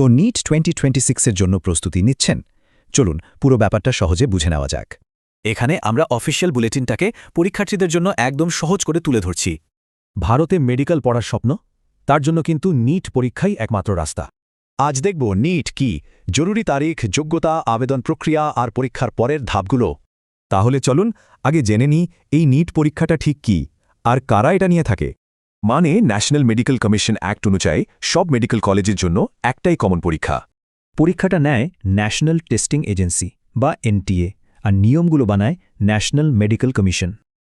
তো নিট 2026-এর জন্য প্রস্তুতি নিচ্ছেন? চলুন পুরো ব্যাপারটা সহজে বুঝে নেওয়া যাক। এখানে আমরা অফিসিয়াল বুলেটিনটাকে পরীক্ষার্থীদের জন্য একদম সহজ করে তুলে ধরছি। ভারতে মেডিকেল পড়ার স্বপ্ন, তার জন্য কিন্তু নিট পরীক্ষাই একমাত্র রাস্তা। আজ দেখব নিট কি, জরুরি তারিখ, যোগ্যতা, আবেদন প্রক্রিয়া আর পরীক্ষার পরের ধাপগুলো। তাহলে চলুন আগে জেনে নিই এই নিট পরীক্ষাটা ঠিক কি আর কারা এটা নিয়ে থাকে। মানে ন্যাশনাল মেডিকেল কমিশন অ্যাক্ট অনুযায়ী সব মেডিকেল কলেজের জন্য একটাই কমন পরীক্ষা। পরীক্ষাটা নেয় ন্যাশনাল টেস্টিং এজেন্সি বা এনটিএ, আর নিয়মগুলো বানায় ন্যাশনাল মেডিকেল কমিশন।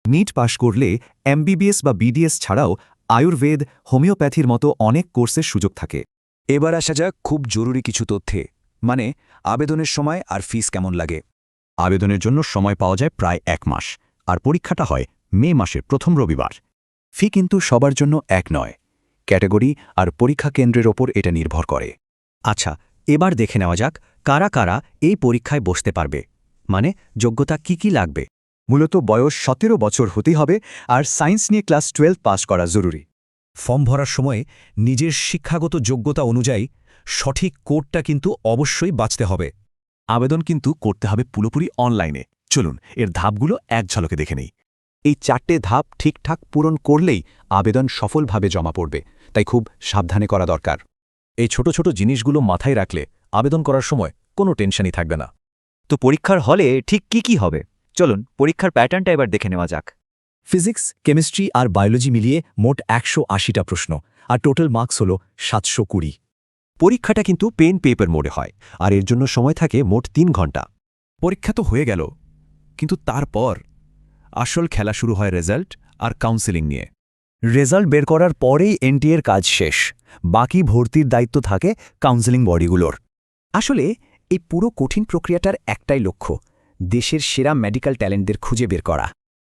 নিট পাশ করলে এমবিবিএস বা বিডিএস ছাড়াও আয়ুর্বেদ, হোমিওপ্যাথির মতো অনেক কোর্সের সুযোগ থাকে। এবার আসা যাক খুব জরুরি কিছু তথ্যে, মানে আবেদনের সময় আর ফিস কেমন লাগে। আবেদনের জন্য সময় পাওয়া যায় প্রায় 1 মাস, আর পরীক্ষাটা হয় মে মাসের প্রথম রবিবার। ফি কিন্তু সবার জন্য এক নয়, ক্যাটাগরি আর পরীক্ষা কেন্দ্রের ওপর এটা নির্ভর করে। আচ্ছা, এবার দেখে নেওয়া যাক কারা কারা এই পরীক্ষায় বসতে পারবে, মানে যোগ্যতা কি লাগবে। মূলত বয়স 17 বছর হতেই হবে, আর সায়েন্স নিয়ে ক্লাস 12 পাস করা জরুরি। ফর্ম ভরার সময় নিজের শিক্ষাগত যোগ্যতা অনুযায়ী সঠিক কোডটা কিন্তু অবশ্যই বাছতে হবে। আবেদন কিন্তু করতে হবে পুরোপুরি অনলাইনে। চলুন এর ধাপগুলো এক ঝলকে দেখে নেই। এই 4টে ধাপ ঠিকঠাক পূরণ করলেই আবেদন সফলভাবে জমা পড়বে, তাই খুব সাবধানে করা দরকার। এই ছোট ছোট জিনিসগুলো মাথায় রাখলে আবেদন করার সময় কোনো টেনশনই থাকবে না। তো পরীক্ষার হলে ঠিক কি হবে? চলুন পরীক্ষার প্যাটার্নটা এবার দেখে নেওয়া যাক। ফিজিক্স, কেমিস্ট্রি আর বায়োলজি মিলিয়ে মোট 180টা প্রশ্ন, আর টোটাল মার্কস হল 720। পরীক্ষাটা কিন্তু পেন পেপার মোডে হয়, আর এর জন্য সময় থাকে মোট 3 ঘন্টা। পরীক্ষা তো হয়ে গেল, কিন্তু তারপর আসল খেলা শুরু হয় রেজাল্ট আর কাউন্সেলিং নিয়ে। রেজাল্ট বের করার পরেই এনটিএর কাজ শেষ, বাকি ভর্তির দায়িত্ব থাকে কাউন্সেলিং বডিগুলোর। আসলে এই পুরো কঠিন প্রক্রিয়াটার একটাই লক্ষ্য, দেশের সেরা মেডিকেল ট্যালেন্টদের খুঁজে বের করা।